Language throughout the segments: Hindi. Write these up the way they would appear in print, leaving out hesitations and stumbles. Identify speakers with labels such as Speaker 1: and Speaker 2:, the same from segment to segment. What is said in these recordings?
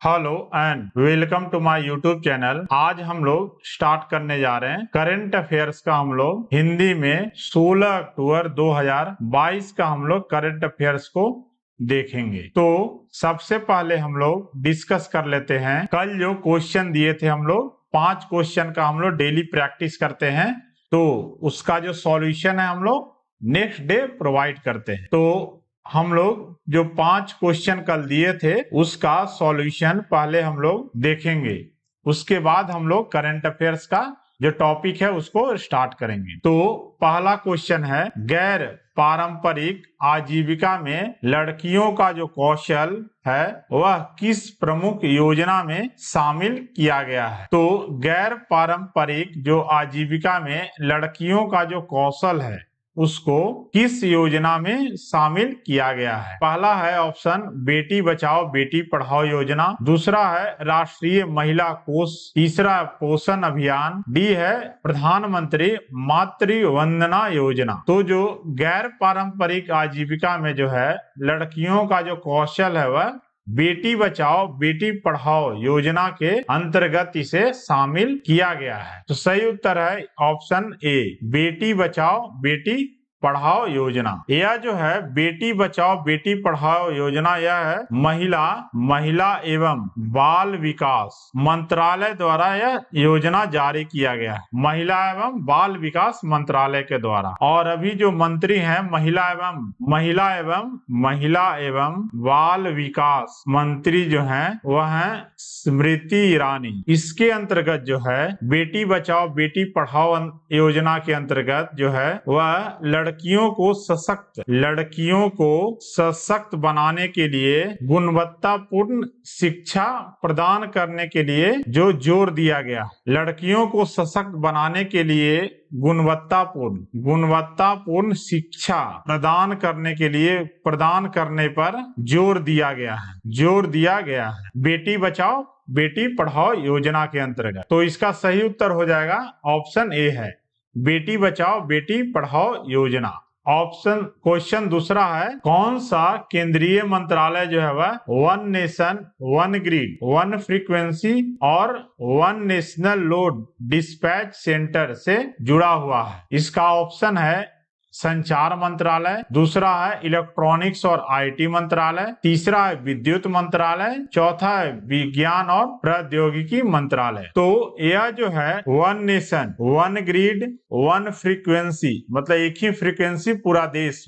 Speaker 1: Hello and welcome to my YouTube channel. आज हम लोग स्टार्ट करने जा रहे हैं करंट अफेयर्स का। हम लोग हिंदी में 16 अक्टूबर 2022 का हम लोग करंट अफेयर्स को देखेंगे। तो सबसे पहले हम लोग डिस्कस कर लेते हैं कल जो क्वेश्चन दिए थे। हम लोग 5 क्वेश्चन का हम लोग डेली प्रैक्टिस करते हैं, तो उसका जो सॉल्यूशन है हम लोग नेक्स्ट डे प्रोवाइड करते हैं। तो हम लोग जो 5 क्वेश्चन कल दिए थे उसका सॉल्यूशन पहले हम लोग देखेंगे, उसके बाद हम लोग करंट अफेयर्स का जो टॉपिक है उसको स्टार्ट करेंगे। तो पहला क्वेश्चन है, गैर पारंपरिक आजीविका में लड़कियों का जो कौशल है वह किस प्रमुख योजना में शामिल किया गया है। तो गैर पारंपरिक जो आजीविका में लड़कियों का जो कौशल है उसको किस योजना में शामिल किया गया है। पहला है ऑप्शन बेटी बचाओ बेटी पढ़ाओ योजना, दूसरा है राष्ट्रीय महिला कोष, तीसरा पोषण अभियान, डी है प्रधानमंत्री मातृ वंदना योजना। तो जो गैर पारंपरिक आजीविका में जो है लड़कियों का जो कौशल है वह बेटी बचाओ बेटी पढ़ाओ योजना के अंतर्गत इसे शामिल किया गया है। तो सही उत्तर है ऑप्शन ए, बेटी बचाओ बेटी पढ़ाओ योजना। यह जो है बेटी बचाओ बेटी पढ़ाओ योजना, यह है महिला एवं बाल विकास मंत्रालय द्वारा यह योजना जारी किया गया है, महिला एवं बाल विकास मंत्रालय के द्वारा। और अभी जो मंत्री हैं महिला एवं बाल विकास मंत्री जो हैं वह हैं स्मृति ईरानी। इसके अंतर्गत जो है बेटी बचाओ बेटी पढ़ाओ योजना के अंतर्गत जो है वह लड़कियों को सशक्त बनाने के लिए गुणवत्तापूर्ण शिक्षा प्रदान करने के लिए जो जोर दिया गया, लड़कियों को सशक्त बनाने के लिए गुणवत्तापूर्ण शिक्षा प्रदान करने पर जोर दिया गया है बेटी बचाओ बेटी पढ़ाओ योजना के अंतर्गत। तो इसका सही उत्तर हो जाएगा ऑप्शन ए है बेटी बचाओ बेटी पढ़ाओ योजना। क्वेश्चन दूसरा है, कौन सा केंद्रीय मंत्रालय जो है वह one nation one grid one frequency और one national load dispatch centre से जुड़ा हुआ है। इसका ऑप्शन है संचार मंत्रालय, दूसरा है इलेक्ट्रॉनिक्स और आईटी मंत्रालय, तीसरा है विद्युत मंत्रालय, चौथा है विज्ञान और प्रौद्योगिकी मंत्रालय। तो यह जो है one nation one grid one frequency, मतलब एक ही फ्रीक्वेंसी पूरा देश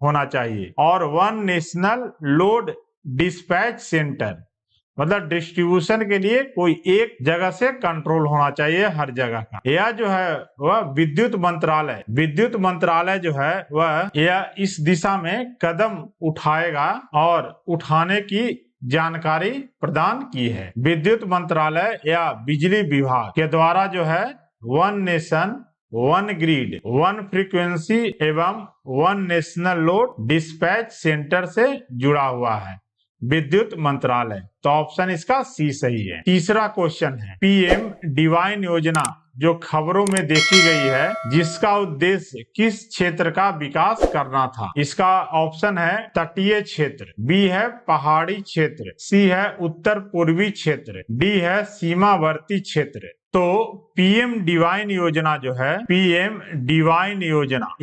Speaker 1: होना चाहिए, और one national load dispatch centre, मतलब डिस्ट्रीब्यूशन के लिए कोई एक जगह से कंट्रोल होना चाहिए हर जगह का। यह जो है वह विद्युत मंत्रालय जो है वह यह इस दिशा में कदम उठाएगा और उठाने की जानकारी प्रदान की है। विद्युत मंत्रालय या बिजली विभाग के द्वारा जो है one nation one grid one frequency एवं one national load dispatch centre से जुड़ा हुआ है विद्युत मंत्रालय। तो ऑप्शन इसका सी सही है। तीसरा क्वेश्चन है, पीएम डिवाइन योजना जो खबरों में देखी गई है जिसका उद्देश्य किस क्षेत्र का विकास करना था। इसका ऑप्शन है तटीय क्षेत्र, बी है पहाड़ी क्षेत्र, सी है उत्तर पूर्वी क्षेत्र, डी है सीमावर्ती क्षेत्र। तो पीएम डिवाइन योजना जो है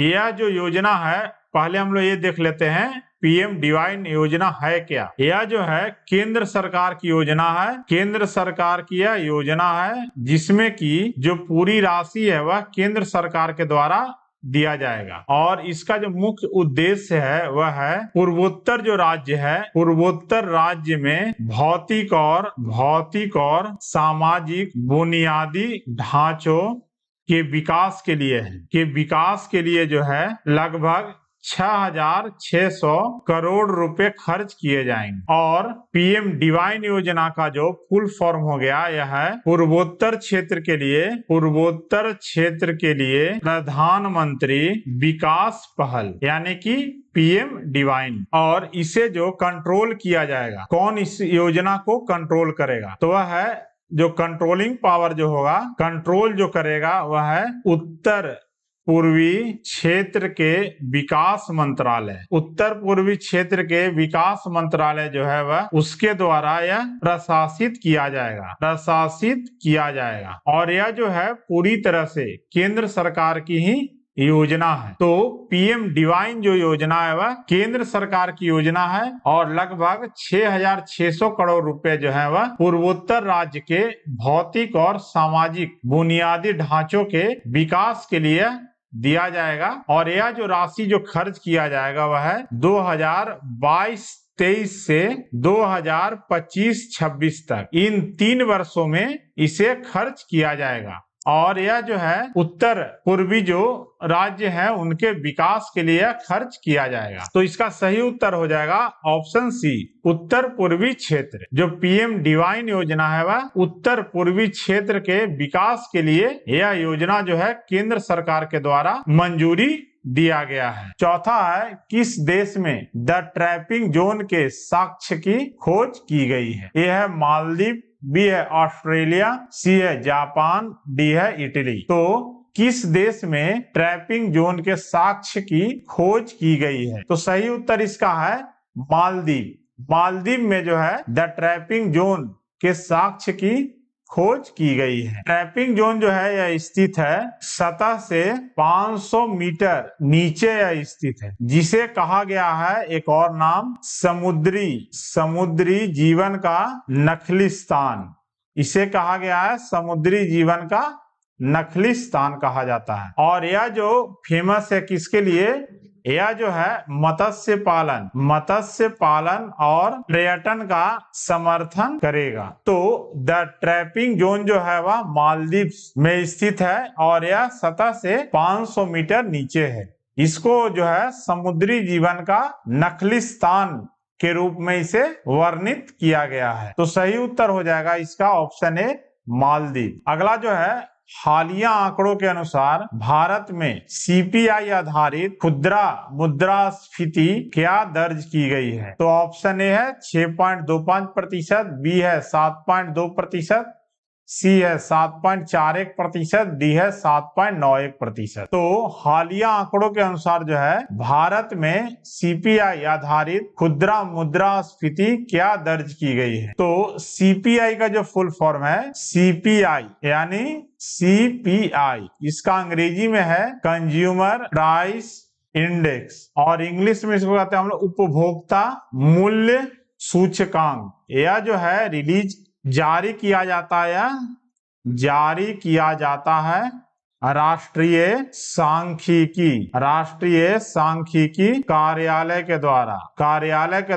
Speaker 1: यह जो योजना है, पहले हम लोग ये देख लेते हैं पीएम डिवाइन योजना है क्या। यह जो है केंद्र सरकार की योजना है, केंद्र सरकार की यह योजना है जिसमें कि जो पूरी राशि है वह केंद्र सरकार के द्वारा दिया जाएगा। और इसका जो मुख्य उद्देश्य है वह है पूर्वोत्तर जो राज्य है, पूर्वोत्तर राज्य में भौतिक और सामाजिक बुनियादी ढांचों के विकास के लिए जो है लगभग 6,600 करोड़ रुपए खर्च किए जाएंगे। और पीएम डिवाइन योजना का जो फुल फॉर्म हो गया यह है पूर्वोत्तर क्षेत्र के लिए प्रधानमंत्री विकास पहल, यानी कि पीएम डिवाइन। और इसे जो कंट्रोल किया जाएगा, कौन इस योजना को कंट्रोल करेगा, तो वह है जो कंट्रोलिंग पावर जो होगा, कंट्रोल जो करेगा वह है पूर्वी क्षेत्र के विकास मंत्रालय, उत्तर पूर्वी क्षेत्र के विकास मंत्रालय जो है वह उसके द्वारा यह प्रशासित किया जाएगा और यह जो है पूरी तरह से केंद्र सरकार की ही योजना है। तो पीएम डिवाइन जो योजना है वह केंद्र सरकार की योजना है और लगभग 6,600 करोड़ रुपए जो है वह पूर्वोत्तर राज्य के भौतिक और सामाजिक बुनियादी ढांचों के विकास के लिए दिया जाएगा और यह जो राशि जो खर्च किया जाएगा वह है 2022-23 से 2025-26 तक, इन 3 वर्षों में इसे खर्च किया जाएगा और यह जो है उत्तर पूर्वी जो राज्य है उनके विकास के लिए खर्च किया जाएगा। तो इसका सही उत्तर हो जाएगा ऑप्शन सी, उत्तर पूर्वी क्षेत्र। जो पीएम डिवाइन योजना है वह उत्तर पूर्वी क्षेत्र के विकास के लिए यह योजना जो है केंद्र सरकार के द्वारा मंजूरी दिया गया है। चौथा है, किस देश में द ट्रैपिंग जोन के साक्ष्य की खोज की गई है? ए है मालदीव, बी है ऑस्ट्रेलिया, सी है जापान, डी है इटली। तो किस देश में ट्रैपिंग जोन के साक्ष्य की खोज की गई है? तो सही उत्तर इसका है मालदीव। मालदीव में जो है द ट्रैपिंग जोन के साक्ष्य की खोज की गई है। ट्रैपिंग जोन जो है यह स्थित है सतह से 500 मीटर नीचे यह स्थित है, जिसे कहा गया है एक और नाम समुद्री जीवन का नखलिस्तान। इसे कहा गया है समुद्री जीवन का नखलिस्तान कहा जाता है। और यह जो फेमस है किसके लिए? यह जो है मत्स्य पालन और पर्यटन का समर्थन करेगा। तो द ट्रैपिंग जोन जो है वह मालदीव में स्थित है और यह सतह से 500 मीटर नीचे है। इसको जो है समुद्री जीवन का नखलिस्तान के रूप में इसे वर्णित किया गया है। तो सही उत्तर हो जाएगा इसका ऑप्शन ए, मालदीव। अगला जो है, हालिया आंकड़ों के अनुसार भारत में सीपीआई आधारित खुदरा मुद्रास्फीति क्या दर्ज की गई है? तो ऑप्शन ए है 6.25%, बी है 7.2%, सी है 7.41%, डी है 7.91%। तो हालिया आंकड़ों के अनुसार जो है भारत में सीपीआई आधारित खुदरा मुद्रास्फीति क्या दर्ज की गई है? तो सीपीआई का जो फुल फॉर्म है सीपीआई यानी सीपीआई, इसका अंग्रेजी में है कंज्यूमर प्राइस इंडेक्स और इंग्लिश में इसको कहते हैं हम लोग उपभोक्ता मूल्य सूचकांक। यह जो है जारी किया जाता है राष्ट्रीय सांख्यिकी कार्यालय के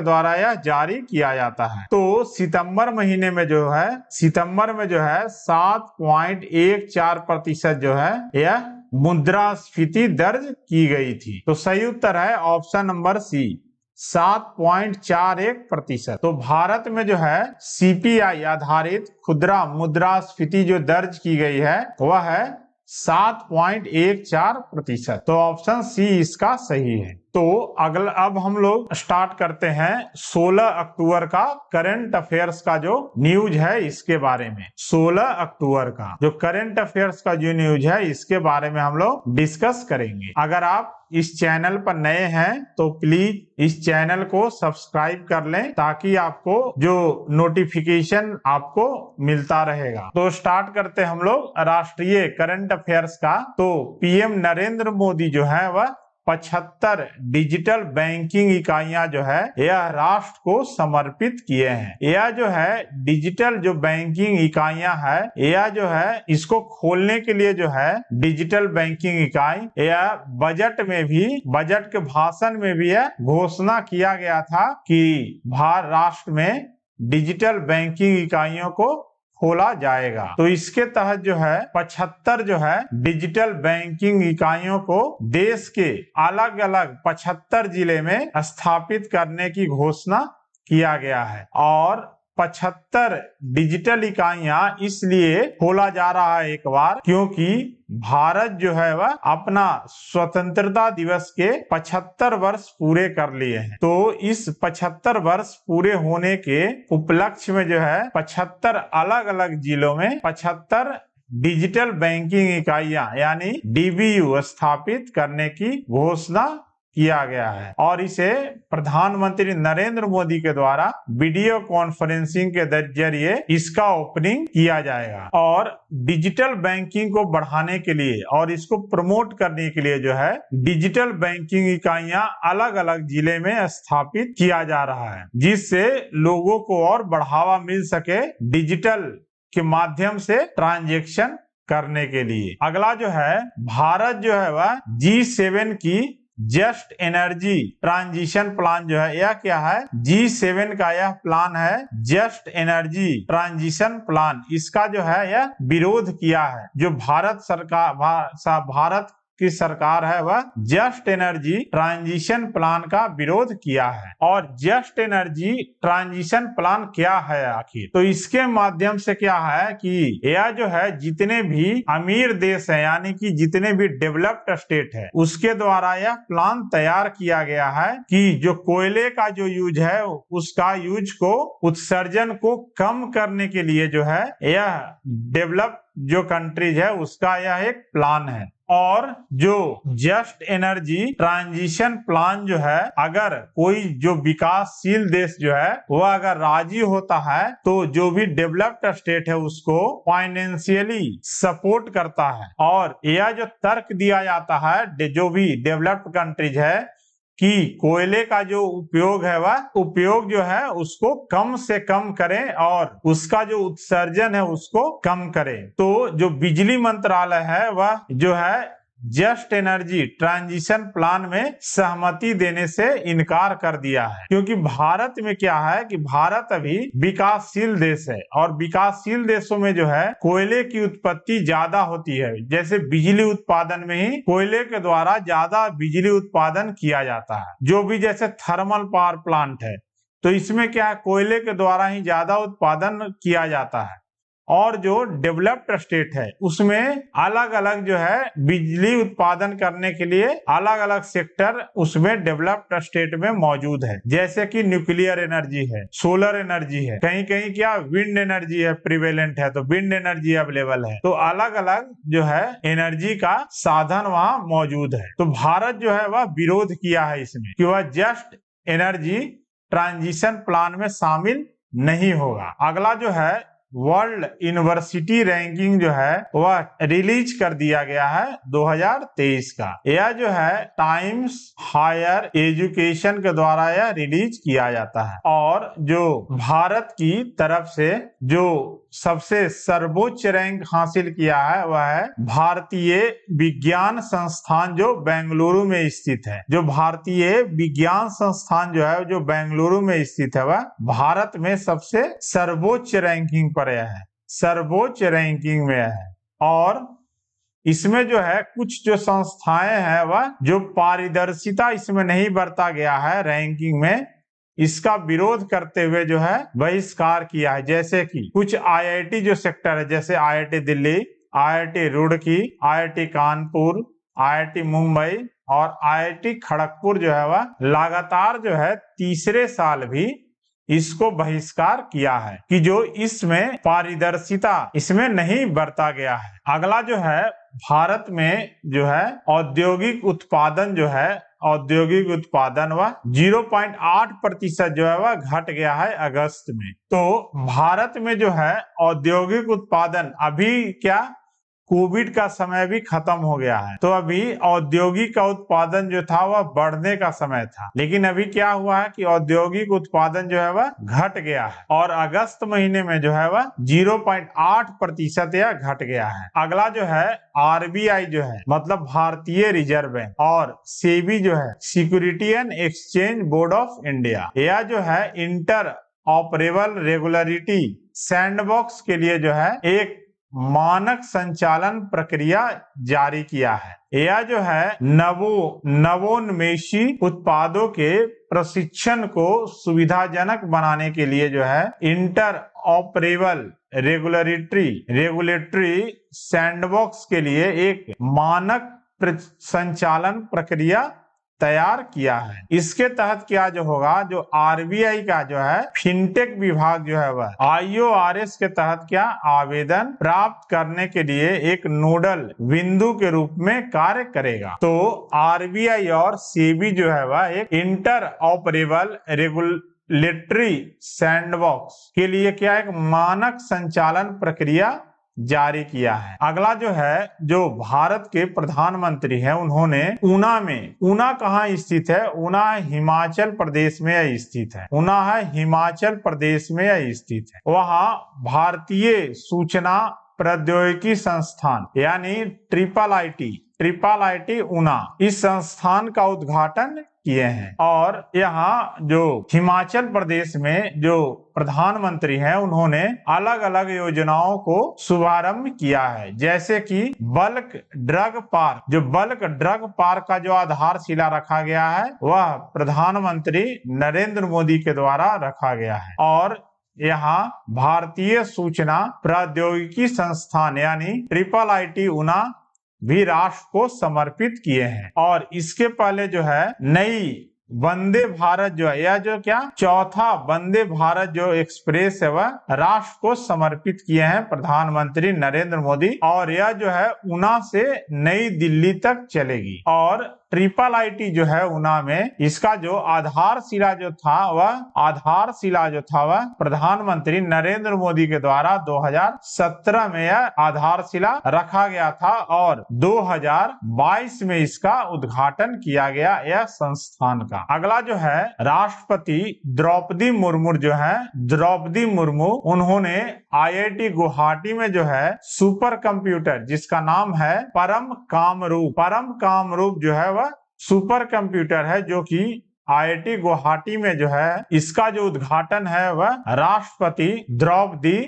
Speaker 1: द्वारा यह जारी किया जाता है। तो सितंबर में जो है 7.14% जो है यह मुद्रास्फीति दर्ज की गई थी। तो सही उत्तर है ऑप्शन नंबर सी, 7.41%। तो भारत में जो है सीपीआई आधारित खुदरा मुद्रास्फीति जो दर्ज की गई है वह है 7.14%। तो ऑप्शन सी इसका सही है। तो अब हम लोग स्टार्ट करते हैं 16 अक्टूबर का करंट अफेयर्स का जो न्यूज है इसके बारे में। 16 अक्टूबर का जो करंट अफेयर्स का जो न्यूज है इसके बारे में हम लोग डिस्कस करेंगे। अगर आप इस चैनल पर नए हैं तो प्लीज इस चैनल को सब्सक्राइब कर लें ताकि आपको जो नोटिफिकेशन आपको मिलता रहेगा। तो स्टार्ट करते हैं हम लोग राष्ट्रीय करंट अफेयर्स का। तो पीएम नरेंद्र मोदी जो है वह 75 डिजिटल बैंकिंग इकाइयां जो है यह राष्ट्र को समर्पित किए हैं। यह जो है डिजिटल जो बैंकिंग इकाइयां है यह जो है इसको खोलने के लिए जो है डिजिटल बैंकिंग इकाई यह बजट के भाषण में भी यह घोषणा किया गया था कि राष्ट्र में डिजिटल बैंकिंग इकाइयों को खोला जाएगा। तो इसके तहत जो है 75 जो है डिजिटल बैंकिंग इकाइयों को देश के अलग अलग 75 जिले में स्थापित करने की घोषणा किया गया है। और 75 डिजिटल इकाइयां इसलिए खोला जा रहा है एक बार क्योंकि भारत जो है वह अपना स्वतंत्रता दिवस के 75 वर्ष पूरे कर लिए हैं। तो इस 75 वर्ष पूरे होने के उपलक्ष्य में जो है 75 अलग अलग जिलों में 75 डिजिटल बैंकिंग इकाइयां यानी डीबीयू स्थापित करने की घोषणा किया गया है और इसे प्रधानमंत्री नरेंद्र मोदी के द्वारा वीडियो कॉन्फ्रेंसिंग के जरिए इसका ओपनिंग किया जाएगा। और डिजिटल बैंकिंग को बढ़ाने के लिए और इसको प्रमोट करने के लिए जो है डिजिटल बैंकिंग इकाइयां अलग अलग जिले में स्थापित किया जा रहा है, जिससे लोगों को और बढ़ावा मिल सके डिजिटल के माध्यम से ट्रांजैक्शन करने के लिए। अगला जो है भारत जो है वह G7 की जस्ट एनर्जी ट्रांजिशन प्लान जो है, यह क्या है? G7 का यह प्लान है जस्ट एनर्जी ट्रांजिशन प्लान। इसका जो है यह विरोध किया है। जो भारत की सरकार है वह जस्ट एनर्जी ट्रांजिशन प्लान का विरोध किया है। और जस्ट एनर्जी ट्रांजिशन प्लान क्या है आखिर? तो इसके माध्यम से क्या है कि यह जो है जितने भी अमीर देश है यानी कि जितने भी डेवलप्ड स्टेट है उसके द्वारा यह प्लान तैयार किया गया है कि जो कोयले का जो यूज है उसका यूज को उत्सर्जन को कम करने के लिए जो है यह डेवलप जो कंट्रीज है उसका यह एक प्लान है। और जो जस्ट एनर्जी ट्रांजिशन प्लान जो है अगर कोई जो विकासशील देश जो है वह अगर राजी होता है तो जो भी डेवलप्ड स्टेट है उसको फाइनेंशियली सपोर्ट करता है। और यह जो तर्क दिया जाता है जो भी डेवलप्ड कंट्रीज है कि कोयले का जो उपयोग है वह उपयोग जो है उसको कम से कम करें और उसका जो उत्सर्जन है उसको कम करें। तो जो बिजली मंत्रालय है वह जो है जस्ट एनर्जी ट्रांजिशन प्लान में सहमति देने से इनकार कर दिया है, क्योंकि भारत में क्या है कि भारत अभी विकासशील देश है और विकासशील देशों में जो है कोयले की उत्पत्ति ज्यादा होती है। जैसे बिजली उत्पादन में ही कोयले के द्वारा ज्यादा बिजली उत्पादन किया जाता है। जो भी जैसे थर्मल पावर प्लांट है तो इसमें क्या है कोयले के द्वारा ही ज्यादा उत्पादन किया जाता है। और जो डेवलप्ड स्टेट है उसमें अलग अलग जो है बिजली उत्पादन करने के लिए अलग अलग सेक्टर उसमें डेवलप्ड स्टेट में मौजूद है। जैसे कि न्यूक्लियर एनर्जी है, सोलर एनर्जी है, कहीं कहीं क्या विंड एनर्जी है प्रिवेलेंट है तो विंड एनर्जी अवेलेबल है। तो अलग अलग जो है एनर्जी का साधन वहां मौजूद है। तो भारत जो है वह विरोध किया है इसमें कि वह जस्ट एनर्जी ट्रांजिशन प्लान में शामिल नहीं होगा। अगला जो है वर्ल्ड यूनिवर्सिटी रैंकिंग जो है वह रिलीज कर दिया गया है 2023 का। यह जो है टाइम्स हायर एजुकेशन के द्वारा यह रिलीज किया जाता है। और जो भारत की तरफ से जो सबसे सर्वोच्च रैंक हासिल किया है वह है भारतीय विज्ञान संस्थान जो बेंगलुरु में स्थित है। जो भारतीय विज्ञान संस्थान जो है जो बेंगलुरु में स्थित है वह भारत में सबसे सर्वोच्च रैंकिंग पर है, सर्वोच्च रैंकिंग में है। और इसमें जो है कुछ जो संस्थाएं हैं वह जो पारदर्शिता इसमें नहीं बरता गया है रैंकिंग में, इसका विरोध करते हुए जो है बहिष्कार किया है। जैसे कि कुछ आईआईटी जो सेक्टर है जैसे IIT Delhi, IIT Roorkee, IIT Kanpur, IIT Mumbai और आईआईटी खड़गपुर जो है वह लगातार जो है तीसरे साल भी इसको बहिष्कार किया है कि जो इसमें पारदर्शिता इसमें नहीं बरता गया है। अगला जो है भारत में जो है औद्योगिक उत्पादन जो है औद्योगिक उत्पादन वह 0.8% जो है वह घट गया है अगस्त में। तो भारत में जो है औद्योगिक उत्पादन अभी क्या कोविड का समय भी खत्म हो गया है तो अभी औद्योगिक का उत्पादन जो था वह बढ़ने का समय था, लेकिन अभी क्या हुआ है कि औद्योगिक उत्पादन जो है वह घट गया है और अगस्त महीने में जो है वह 0.8% या घट गया है। अगला जो है आरबीआई जो है मतलब भारतीय रिजर्व बैंक और सेबी जो है security and exchange board of India, यह जो है इंटर ऑपरेबल रेगुलरिटी सैंडबॉक्स के लिए जो है एक मानक संचालन प्रक्रिया जारी किया है। यह जो है नवोन्मेषी उत्पादों के प्रशिक्षण को सुविधाजनक बनाने के लिए जो है इंटर ऑपरेबल रेगुलेटरी सैंडबॉक्स के लिए एक मानक संचालन प्रक्रिया तैयार किया है। इसके तहत क्या जो होगा, जो आरबीआई का जो है फिनटेक विभाग जो है वह IORS के तहत क्या आवेदन प्राप्त करने के लिए एक नोडल बिंदु के रूप में कार्य करेगा। तो आरबीआई और सेबी जो है वह एक इंटर ऑपरेबल रेगुलेटरी सैंडबॉक्स के लिए क्या एक मानक संचालन प्रक्रिया जारी किया है। अगला जो है, जो भारत के प्रधानमंत्री हैं, उन्होंने ऊना कहाँ स्थित है? ऊना हिमाचल प्रदेश में स्थित है। ऊना है हिमाचल प्रदेश में स्थित है। वहाँ भारतीय सूचना प्रौद्योगिकी संस्थान यानी ट्रिपल आईटी ऊना, इस संस्थान का उद्घाटन किए हैं। और यहाँ जो हिमाचल प्रदेश में जो प्रधानमंत्री हैं, उन्होंने अलग अलग योजनाओं को शुभारंभ किया है, जैसे कि बल्क ड्रग पार्क का जो आधारशिला रखा गया है वह प्रधानमंत्री नरेंद्र मोदी के द्वारा रखा गया है। और यहाँ भारतीय सूचना प्रौद्योगिकी संस्थान यानी ट्रिपल आईटी ऊना भी राष्ट्र को समर्पित किए हैं। और इसके पहले जो है नई वंदे भारत जो है, यह जो क्या चौथा वंदे भारत जो एक्सप्रेस है वह राष्ट्र को समर्पित किए हैं प्रधानमंत्री नरेंद्र मोदी। और यह जो है ऊना से नई दिल्ली तक चलेगी। और ट्रिपल आईटी जो है ऊना में, इसका जो आधारशिला जो था वह प्रधानमंत्री नरेंद्र मोदी के द्वारा 2017 में यह आधारशिला रखा गया था और 2022 में इसका उद्घाटन किया गया यह संस्थान का। अगला जो है, राष्ट्रपति द्रौपदी मुर्मू उन्होंने IIT गुवाहाटी में जो है सुपर कंप्यूटर, जिसका नाम है परम कामरूप जो है वह सुपर कंप्यूटर है, जो कि IIT गुवाहाटी में जो है इसका जो उद्घाटन है वह राष्ट्रपति द्रौपदी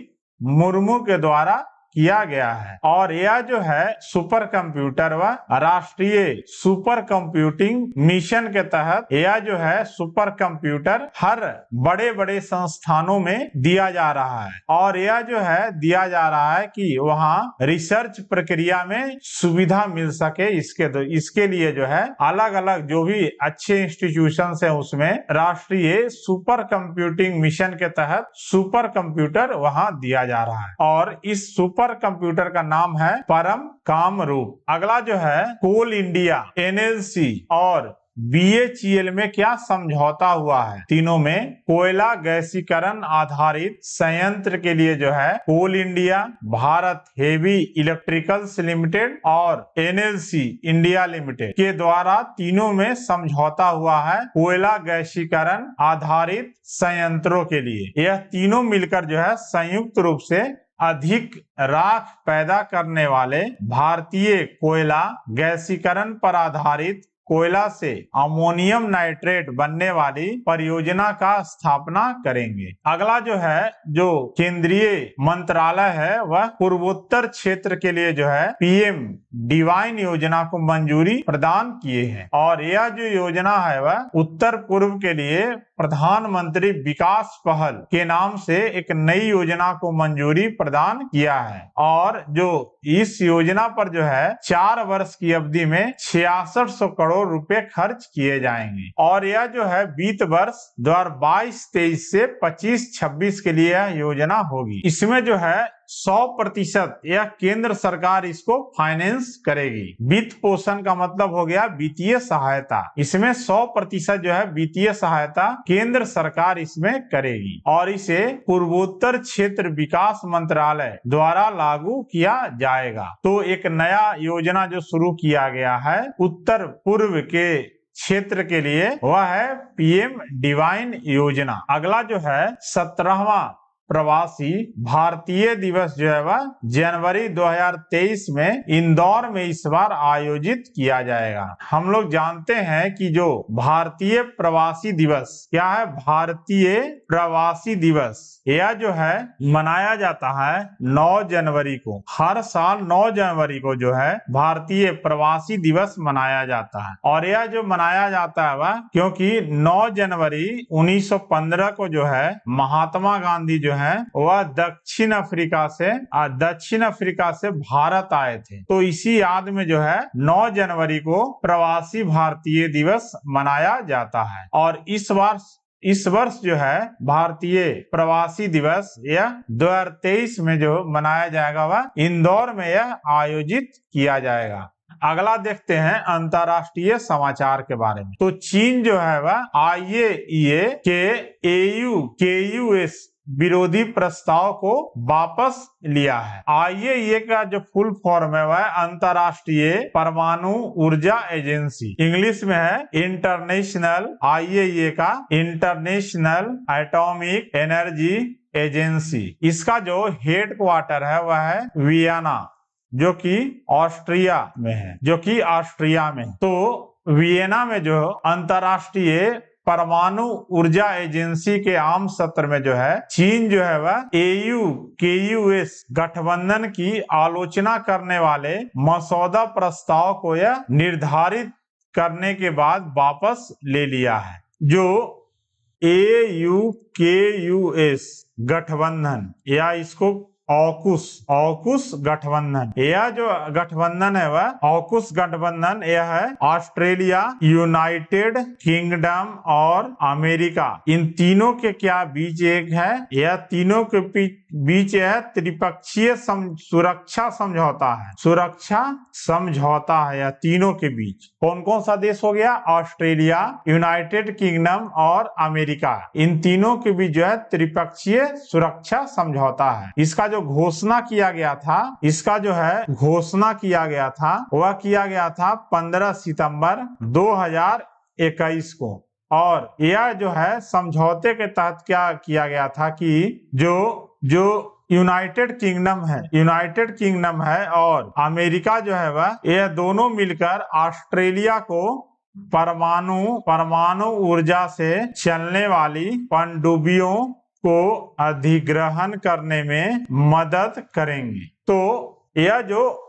Speaker 1: मुर्मू के द्वारा किया गया है। और यह जो है सुपर कंप्यूटर व राष्ट्रीय सुपर कंप्यूटिंग मिशन के तहत यह जो है सुपर कंप्यूटर हर बड़े बड़े संस्थानों में दिया जा रहा है। और यह जो है दिया जा रहा है कि वहाँ रिसर्च प्रक्रिया में सुविधा मिल सके। इसके लिए जो है अलग अलग जो भी अच्छे इंस्टीट्यूशन है उसमें राष्ट्रीय सुपर कंप्यूटिंग मिशन के तहत सुपर कंप्यूटर वहाँ दिया जा रहा है। और इस सुपर कंप्यूटर का नाम है परम कामरूप। अगला जो है कोल इंडिया, NLC और BHEL में क्या समझौता हुआ है? तीनों में कोयला गैसीकरण आधारित संयंत्र के लिए जो है Coal India, Bharat Heavy Electricals Limited और NLC इंडिया लिमिटेड के द्वारा तीनों में समझौता हुआ है कोयला गैसीकरण आधारित संयंत्रों के लिए। यह तीनों मिलकर जो है संयुक्त रूप से अधिक राख पैदा करने वाले भारतीय कोयला गैसीकरण पर आधारित कोयला से अमोनियम नाइट्रेट बनने वाली परियोजना का स्थापना करेंगे। अगला जो है, जो केंद्रीय मंत्रालय है वह पूर्वोत्तर क्षेत्र के लिए जो है PM डिवाइन योजना को मंजूरी प्रदान किए हैं। और यह जो योजना है वह उत्तर पूर्व के लिए प्रधानमंत्री विकास पहल के नाम से एक नई योजना को मंजूरी प्रदान किया है। और जो इस योजना पर जो है 4 वर्ष की अवधि में 6600 करोड़ रुपए खर्च किए जाएंगे। और यह जो है वित्त वर्ष 2022-23 से 25-26 के लिए यह योजना होगी। इसमें जो है 100% यह केंद्र सरकार इसको फाइनेंस करेगी। वित्त पोषण का मतलब हो गया वित्तीय सहायता। इसमें 100% जो है वित्तीय सहायता केंद्र सरकार इसमें करेगी। और इसे पूर्वोत्तर क्षेत्र विकास मंत्रालय द्वारा लागू किया जाएगा। तो एक नया योजना जो शुरू किया गया है उत्तर पूर्व के क्षेत्र के लिए वह है PM डिवाइन योजना। अगला जो है 17वां प्रवासी भारतीय दिवस जो है वह जनवरी 2023 में इंदौर में इस बार आयोजित किया जाएगा। हम लोग जानते हैं कि जो भारतीय प्रवासी दिवस क्या है, भारतीय प्रवासी दिवस यह जो है मनाया जाता है 9 जनवरी को। हर साल 9 जनवरी को जो है भारतीय प्रवासी दिवस मनाया जाता है। और यह जो मनाया जाता है वह क्योंकि 9 जनवरी 1915 को जो है महात्मा गांधी जो है है वह दक्षिण अफ्रीका से भारत आए थे। तो इसी याद में जो है 9 जनवरी को प्रवासी भारतीय दिवस मनाया जाता है। और इस वर्ष जो है भारतीय प्रवासी दिवस यह 2023 में जो मनाया जाएगा वह इंदौर में यह आयोजित किया जाएगा। अगला देखते हैं अंतर्राष्ट्रीय समाचार के बारे में। तो चीन जो है वह IAEA के AUKUS विरोधी प्रस्ताव को वापस लिया है। IAEA का जो फुल फॉर्म है वह अंतर्राष्ट्रीय परमाणु ऊर्जा एजेंसी, इंग्लिश में है इंटरनेशनल, IAEA का इंटरनेशनल एटॉमिक एनर्जी एजेंसी। इसका जो हेड क्वार्टर है वह है वियना, जो कि ऑस्ट्रिया में है। तो वियना में जो अंतर्राष्ट्रीय परमाणु ऊर्जा एजेंसी के आम सत्र में जो है चीन जो है वह AUKUS गठबंधन की आलोचना करने वाले मसौदा प्रस्ताव को यह निर्धारित करने के बाद वापस ले लिया है। जो AUKUS गठबंधन या इसको ऑकुस गठबंधन, यह जो गठबंधन है वह ऑकुस गठबंधन यह है ऑस्ट्रेलिया, यूनाइटेड किंगडम और अमेरिका, इन तीनों के क्या बीच एक है, यह तीनों के बीच है त्रिपक्षीय सुरक्षा समझौता है यह तीनों के बीच। कौन कौन सा देश हो गया? ऑस्ट्रेलिया, यूनाइटेड किंगडम और अमेरिका, इन तीनों के बीच जो है त्रिपक्षीय सुरक्षा समझौता है। इसका जो घोषणा किया गया था वह किया गया था 15 सितंबर 2021 को। और यह जो है समझौते के तहत क्या किया गया था कि जो यूनाइटेड किंगडम है और अमेरिका जो है वह यह दोनों मिलकर ऑस्ट्रेलिया को परमाणु ऊर्जा से चलने वाली पनडुब्बियों को अधिग्रहण करने में मदद करेंगे। तो यह जो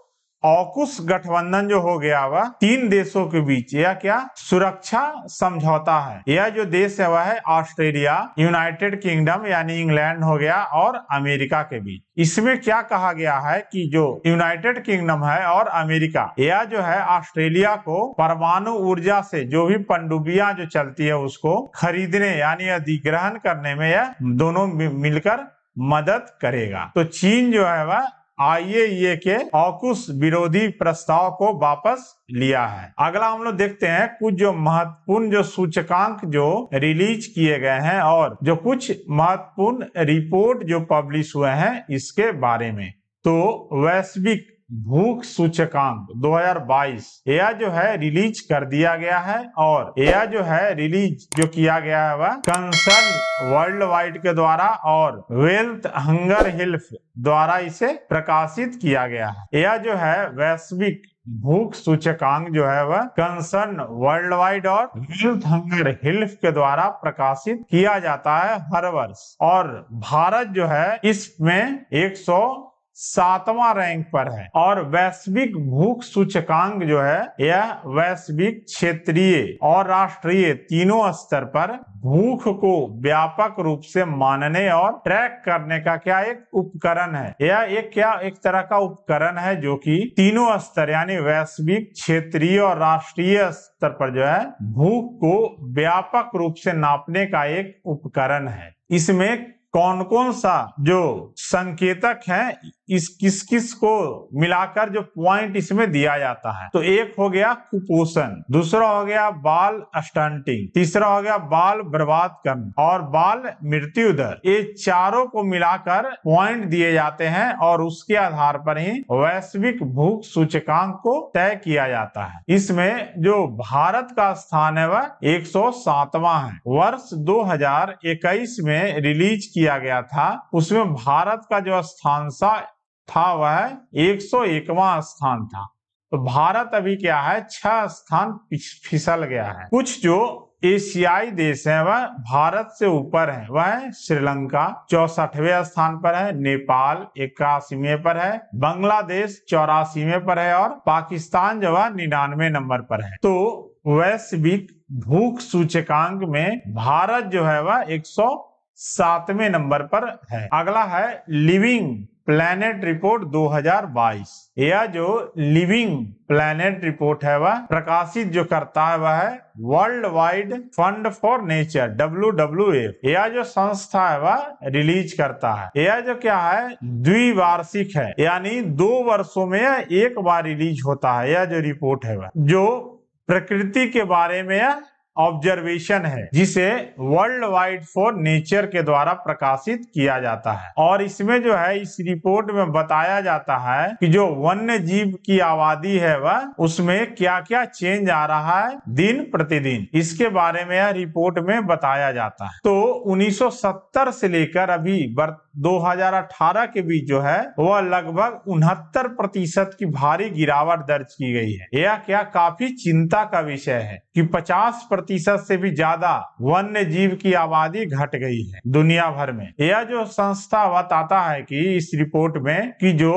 Speaker 1: ऑकुस गठबंधन जो हो गया वह 3 देशों के बीच यह क्या सुरक्षा समझौता है। यह जो देश है वह है ऑस्ट्रेलिया, यूनाइटेड किंगडम यानी इंग्लैंड हो गया और अमेरिका के बीच। इसमें क्या कहा गया है कि जो यूनाइटेड किंगडम है और अमेरिका, यह जो है ऑस्ट्रेलिया को परमाणु ऊर्जा से जो भी पनडुब्बियां जो चलती है उसको खरीदने यानी अधिग्रहण करने में यह दोनों मिलकर मदद करेगा। तो चीन जो है वह IAEA के ऑकुस विरोधी प्रस्ताव को वापस लिया है। अगला हम लोग देखते हैं कुछ जो महत्वपूर्ण जो सूचकांक जो रिलीज किए गए हैं और जो कुछ महत्वपूर्ण रिपोर्ट जो पब्लिश हुए हैं इसके बारे में। तो वैश्विक भूख सूचकांक 2022 यह जो है रिलीज कर दिया गया है और यह जो है रिलीज जो किया गया है वह कंसर्न वर्ल्ड वाइड के द्वारा और वेल्थ हंगर हेल्थ द्वारा इसे प्रकाशित किया गया है। यह जो है वैश्विक भूख सूचकांक जो है वह कंसर्न वर्ल्ड वाइड और वेल्थ हंगर हेल्थ के द्वारा प्रकाशित किया जाता है हर वर्ष। और भारत जो है इसमें 107वां रैंक पर है। और वैश्विक भूख सूचकांक जो है यह वैश्विक, क्षेत्रीय और राष्ट्रीय तीनों स्तर पर भूख को व्यापक रूप से मानने और ट्रैक करने का क्या एक उपकरण है। यह एक तरह का उपकरण है जो कि तीनों स्तर यानी वैश्विक, क्षेत्रीय और राष्ट्रीय स्तर पर जो है भूख को व्यापक रूप से नापने का एक उपकरण है। इसमें कौन कौन सा जो संकेतक है इस किस को मिलाकर जो पॉइंट इसमें दिया जाता है। तो एक हो गया कुपोषण, दूसरा हो गया बाल स्टंटिंग, तीसरा हो गया बाल बर्बाद करना और बाल मृत्यु दर। ये चारों को मिलाकर पॉइंट दिए जाते हैं और उसके आधार पर ही वैश्विक भूख सूचकांक को तय किया जाता है। इसमें जो भारत का स्थान है वह 107वां है। वर्ष 2021 में रिलीज किया गया था, उसमें भारत का जो स्थान था वह 101वां स्थान था। तो भारत अभी क्या है 6 स्थान फिसल गया है। कुछ जो एशियाई देश हैं वह भारत से ऊपर है। वह है श्रीलंका 64वें स्थान पर है, नेपाल 81वें पर है, बांग्लादेश 84वें पर है और पाकिस्तान जो है 99 नंबर पर है। तो वैश्विक भूख सूचकांक में भारत जो है वह 7वें नंबर पर है। अगला है लिविंग प्लैनेट रिपोर्ट 2022। यह जो लिविंग प्लैनेट रिपोर्ट है वह प्रकाशित जो करता है वह है world wide fund for nature WWF। यह जो संस्था है वह रिलीज करता है। यह जो क्या है द्विवार्षिक है, यानी 2 वर्षों में एक बार रिलीज होता है। यह जो रिपोर्ट है वह जो प्रकृति के बारे में ऑब्जर्वेशन है, जिसे वर्ल्ड वाइड फॉर नेचर के द्वारा प्रकाशित किया जाता है। और इसमें जो है इस रिपोर्ट में बताया जाता है कि जो वन्य जीव की आबादी है वह उसमें क्या क्या चेंज आ रहा है दिन प्रतिदिन, इसके बारे में यह रिपोर्ट में बताया जाता है। तो 1970 से लेकर अभी 2018 के बीच जो है वह लगभग 69% की भारी गिरावट दर्ज की गई है। यह क्या काफी चिंता का विषय है कि 50% से भी ज्यादा वन्य जीव की आबादी घट गई है दुनिया भर में। यह जो संस्था बताता है कि इस रिपोर्ट में कि जो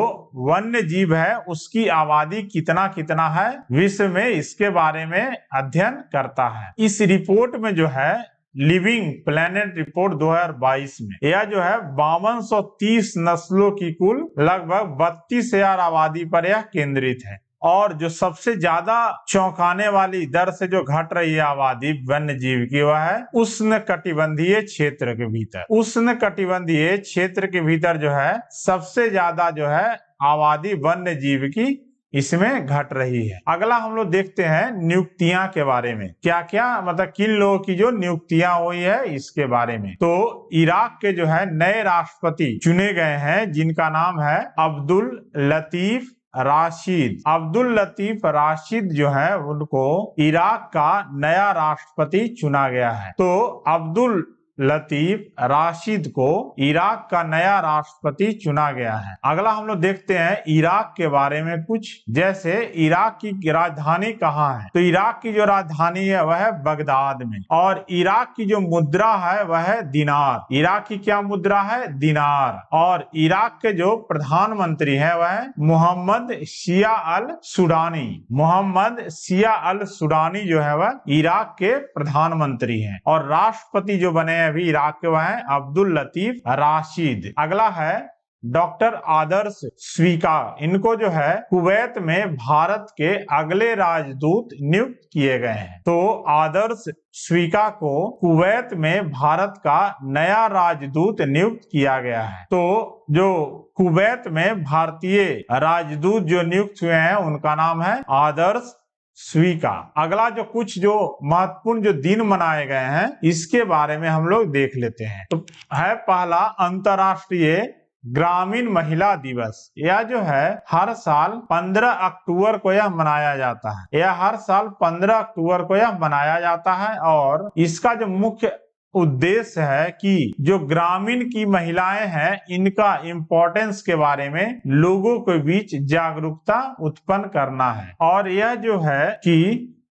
Speaker 1: वन्य जीव है उसकी आबादी कितना कितना है विश्व में, इसके बारे में अध्ययन करता है। इस रिपोर्ट में जो है लिविंग प्लैनेट रिपोर्ट 2022 में यह जो है 5230 नस्लों की कुल लगभग 32,000 आबादी पर यह केंद्रित है। और जो सबसे ज्यादा चौंकाने वाली दर से जो घट रही है आबादी वन्य जीव की वह है उष्ण कटिबंधीय क्षेत्र के भीतर। उष्ण कटिबंधीय क्षेत्र के भीतर जो है सबसे ज्यादा जो है आबादी वन्य जीव की इसमें घट रही है। अगला हम लोग देखते हैं नियुक्तियां के बारे में, क्या क्या मतलब किन लोगों की जो नियुक्तियां हुई है इसके बारे में। तो इराक के जो है नए राष्ट्रपति चुने गए हैं जिनका नाम है अब्दुल लतीफ राशिद। अब्दुल लतीफ राशिद जो है उनको इराक का नया राष्ट्रपति चुना गया है। तो अब्दुल लतीफ राशिद को इराक का नया राष्ट्रपति चुना गया है। अगला हम लोग देखते हैं इराक के बारे में कुछ, जैसे इराक की राजधानी कहाँ है। तो इराक की जो राजधानी है वह है बगदाद में, और इराक की जो मुद्रा है वह है दिनार। इराक की क्या मुद्रा है? दिनार। और इराक के जो प्रधानमंत्री है वह है मोहम्मद शिया अल सुडानी। मोहम्मद शिया अल सुडानी जो है वह इराक के प्रधानमंत्री हैं। और राष्ट्रपति जो बने अभी इराक के वह है अब्दुल लतीफ राशिद। अगला है डॉक्टर आदर्श स्वीका। इनको जो है कुवैत में भारत के अगले राजदूत नियुक्त किए गए हैं। तो आदर्श स्वीका को कुवैत में भारत का नया राजदूत नियुक्त किया गया है। तो जो कुवैत में भारतीय राजदूत जो नियुक्त हुए हैं उनका नाम है आदर्श स्वीका। अगला जो कुछ जो महत्वपूर्ण जो दिन मनाए गए हैं इसके बारे में हम लोग देख लेते हैं। तो है पहला अंतर्राष्ट्रीय ग्रामीण महिला दिवस। यह जो है हर साल 15 अक्टूबर को यह मनाया जाता है। यह हर साल 15 अक्टूबर को यह मनाया जाता है और इसका जो मुख्य उद्देश्य है कि जो ग्रामीण की महिलाएं हैं इनका इम्पोर्टेंस के बारे में लोगों के बीच जागरूकता उत्पन्न करना है। और यह जो है कि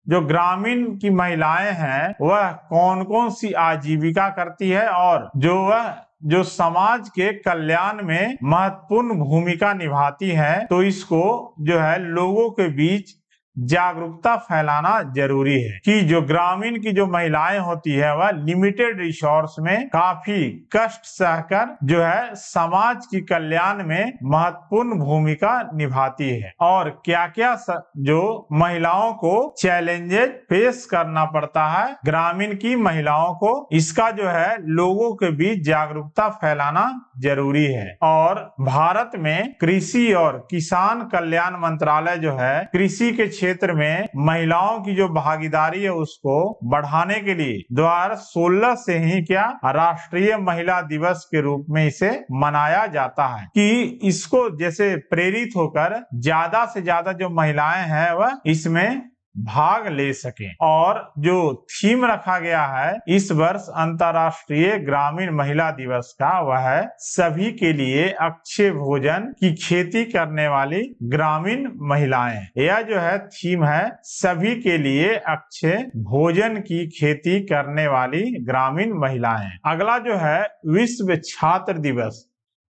Speaker 1: जो ग्रामीण की महिलाएं हैं वह कौन कौन सी आजीविका करती है और जो समाज के कल्याण में महत्वपूर्ण भूमिका निभाती है, तो इसको जो है लोगों के बीच जागरूकता फैलाना जरूरी है कि जो ग्रामीण की जो महिलाएं होती है वह लिमिटेड रिसोर्स में काफी कष्ट सहकर जो है समाज की कल्याण में महत्वपूर्ण भूमिका निभाती है। और क्या क्या जो महिलाओं को चैलेंजेस फेस करना पड़ता है ग्रामीण की महिलाओं को, इसका जो है लोगों के बीच जागरूकता फैलाना जरूरी है। और भारत में कृषि और किसान कल्याण मंत्रालय जो है कृषि के क्षेत्र में महिलाओं की जो भागीदारी है उसको बढ़ाने के लिए 2016 से ही क्या राष्ट्रीय महिला दिवस के रूप में इसे मनाया जाता है कि इसको जैसे प्रेरित होकर ज्यादा से ज्यादा जो महिलाएं हैं वह इसमें भाग ले सकें। और जो थीम रखा गया है इस वर्ष अंतर्राष्ट्रीय ग्रामीण महिला दिवस का वह है सभी के लिए अक्षय भोजन की खेती करने वाली ग्रामीण महिलाएं। यह जो है थीम है सभी के लिए अक्षय भोजन की खेती करने वाली ग्रामीण महिलाएं। अगला जो है विश्व छात्र दिवस।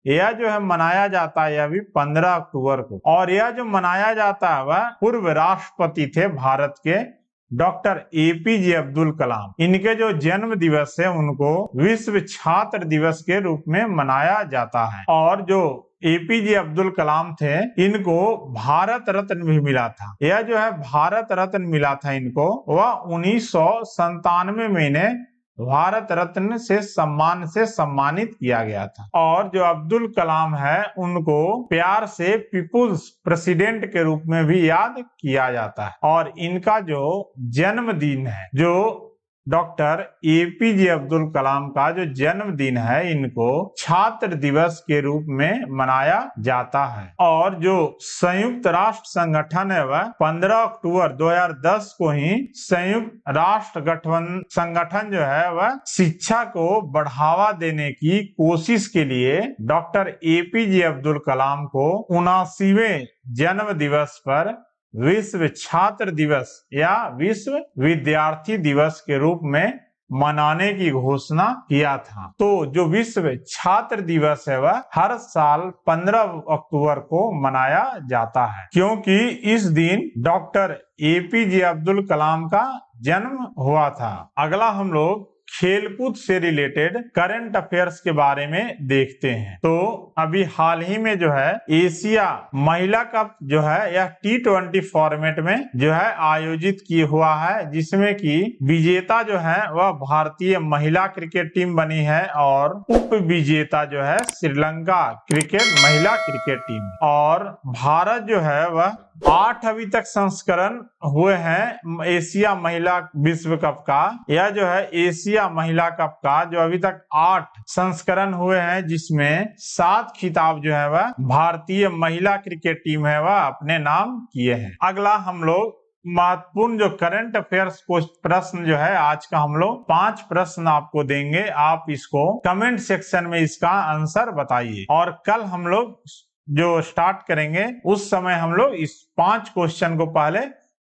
Speaker 1: यह जो है मनाया जाता है यह भी 15 अक्टूबर को, और यह जो मनाया जाता है वह पूर्व राष्ट्रपति थे भारत के डॉक्टर एपीजे अब्दुल कलाम, इनके जो जन्म दिवस है उनको विश्व छात्र दिवस के रूप में मनाया जाता है। और जो एपीजे अब्दुल कलाम थे, इनको भारत रत्न भी मिला था। यह जो है भारत रत्न मिला था इनको, वह 1997 में इन्हें भारत रत्न से सम्मानित किया गया था। और जो अब्दुल कलाम है उनको प्यार से पीपुल्स प्रेसिडेंट के रूप में भी याद किया जाता है। और इनका जो जन्मदिन है, जो डॉक्टर एपीजे अब्दुल कलाम का जो जन्मदिन है, इनको छात्र दिवस के रूप में मनाया जाता है। और जो संयुक्त राष्ट्र संगठन है वह 15 अक्टूबर 2010 को ही संयुक्त राष्ट्र संगठन जो है वह शिक्षा को बढ़ावा देने की कोशिश के लिए डॉक्टर एपीजे अब्दुल कलाम को 79वें जन्म दिवस पर विश्व छात्र दिवस या विश्व विद्यार्थी दिवस के रूप में मनाने की घोषणा किया था। तो जो विश्व छात्र दिवस है वह हर साल 15 अक्टूबर को मनाया जाता है, क्योंकि इस दिन डॉक्टर एपीजे अब्दुल कलाम का जन्म हुआ था। अगला हम लोग खेलकूद से रिलेटेड करंट अफेयर्स के बारे में देखते हैं। तो अभी हाल ही में जो है एशिया महिला कप जो है यह T20 फॉर्मेट में जो है आयोजित किया हुआ है, जिसमें कि विजेता जो है वह भारतीय महिला क्रिकेट टीम बनी है और उप विजेता जो है श्रीलंका महिला क्रिकेट टीम। और भारत जो है वह 8 अभी तक संस्करण हुए हैं एशिया महिला विश्व कप का। यह जो है एशिया महिला कप का जो अभी तक 8 संस्करण हुए हैं, जिसमें 7 खिताब जो है वह भारतीय महिला क्रिकेट टीम है वह अपने नाम किए हैं। अगला हम लोग महत्वपूर्ण जो करंट अफेयर्स को प्रश्न जो है आज का हम लोग 5 प्रश्न आपको देंगे। आप इसको कमेंट सेक्शन में इसका आंसर बताइए। और कल हम लोग जो स्टार्ट करेंगे उस समय हम लोग इस 5 क्वेश्चन को पहले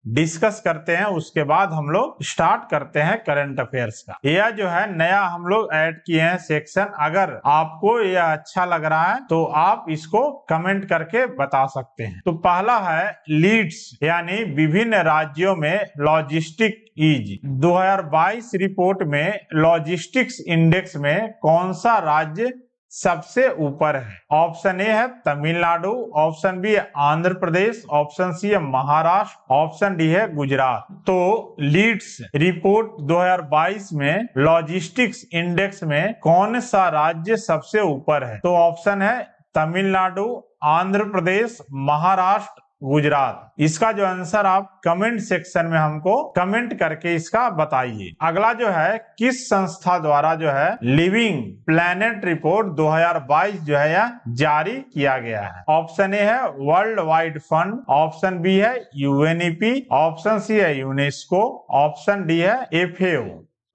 Speaker 1: डिस्कस करते हैं, उसके बाद हम लोग स्टार्ट करते हैं करंट अफेयर्स का। यह जो है नया हम लोग ऐड किए हैं सेक्शन। अगर आपको यह अच्छा लग रहा है तो आप इसको कमेंट करके बता सकते हैं। तो पहला है लीड्स, यानी विभिन्न राज्यों में लॉजिस्टिक ईज। 2022 रिपोर्ट में लॉजिस्टिक्स इंडेक्स में कौन सा राज्य सबसे ऊपर है? ऑप्शन ए है तमिलनाडु, ऑप्शन बी है आंध्र प्रदेश, ऑप्शन सी है महाराष्ट्र, ऑप्शन डी है गुजरात। तो लीड्स रिपोर्ट 2022 में लॉजिस्टिक्स इंडेक्स में कौन सा राज्य सबसे ऊपर है? तो ऑप्शन है तमिलनाडु, आंध्र प्रदेश, महाराष्ट्र, गुजरात। इसका जो आंसर आप कमेंट सेक्शन में हमको कमेंट करके इसका बताइए। अगला जो है किस संस्था द्वारा जो है लिविंग प्लैनेट रिपोर्ट 2022 जो है यह जारी किया गया है? ऑप्शन ए है world wide fund, option B है यूएनईपी, ऑप्शन सी है यूनेस्को, ऑप्शन डी है FAO।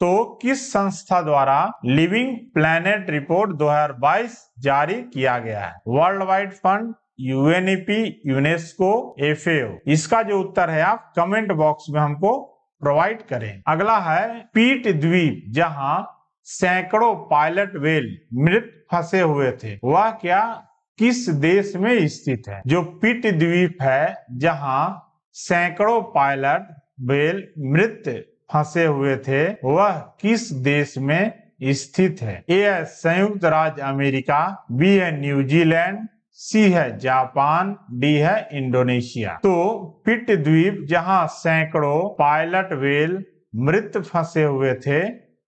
Speaker 1: तो किस संस्था द्वारा लिविंग प्लैनेट रिपोर्ट 2022 जारी किया गया है? World wide fund, UNEP, UNESCO, FAO। इसका जो उत्तर है आप कमेंट बॉक्स में हमको प्रोवाइड करें। अगला है पीट द्वीप, जहां सैकड़ों पायलट व्हेल मृत फंसे हुए थे, वह क्या किस देश में स्थित है? जो पीट द्वीप है जहां सैकड़ों पायलट व्हेल मृत फंसे हुए थे, वह किस देश में स्थित है? ए है संयुक्त राज्य अमेरिका, बी है न्यूजीलैंड, सी है जापान, डी है इंडोनेशिया। तो पिट द्वीप जहां सैकड़ों पायलट व्हेल मृत फंसे हुए थे,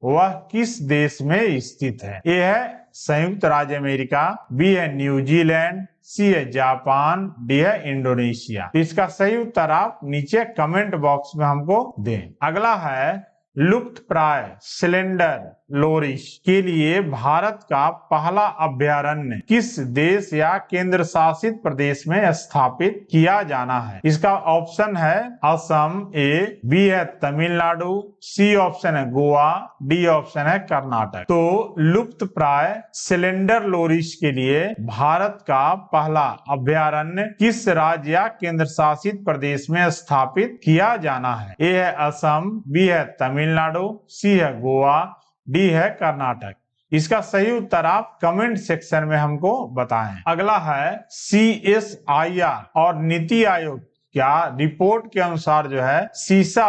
Speaker 1: वह किस देश में स्थित है? ए है संयुक्त राज्य अमेरिका, बी है न्यूजीलैंड, सी है जापान, डी है इंडोनेशिया। इसका सही उत्तर आप नीचे कमेंट बॉक्स में हमको दें। अगला है लुप्त प्राय सिलेंडर लोरिश के लिए भारत का पहला अभयारण्य किस देश या केंद्र शासित प्रदेश में स्थापित किया जाना है? इसका ऑप्शन है असम, ए, बी है तमिलनाडु, सी ऑप्शन है गोवा, डी ऑप्शन है कर्नाटक। तो लुप्त प्राय सिलेंडर लोरिश के लिए भारत का पहला अभयारण्य किस राज्य या केंद्र शासित प्रदेश में स्थापित किया जाना है? ए है असम, बी है तमिलनाडु, सी है गोवा, डी है कर्नाटक। इसका सही उत्तर आप कमेंट सेक्शन में हमको बताएं। अगला है CSIR और नीति आयोग क्या रिपोर्ट के अनुसार जो है सीसा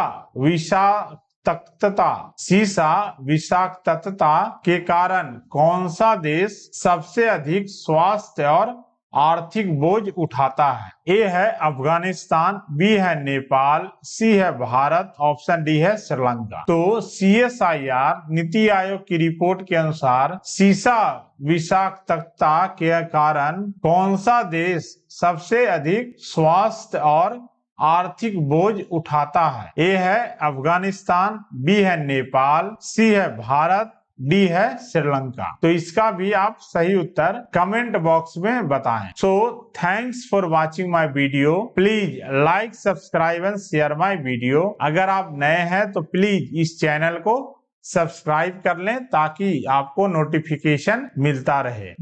Speaker 1: विषाक्तता के कारण कौन सा देश सबसे अधिक स्वास्थ्य और आर्थिक बोझ उठाता है? ए है अफगानिस्तान, बी है नेपाल, सी है भारत, ऑप्शन डी है श्रीलंका। तो CSIR नीति आयोग की रिपोर्ट के अनुसार सीसा विषाक्तता के कारण कौन सा देश सबसे अधिक स्वास्थ्य और आर्थिक बोझ उठाता है? ए है अफगानिस्तान, बी है नेपाल, सी है भारत, डी है श्रीलंका। तो इसका भी आप सही उत्तर कमेंट बॉक्स में बताएं। So thanks for watching my video. Please like, subscribe and share my video. अगर आप नए हैं तो प्लीज इस चैनल को सब्सक्राइब कर लें ताकि आपको नोटिफिकेशन मिलता रहे।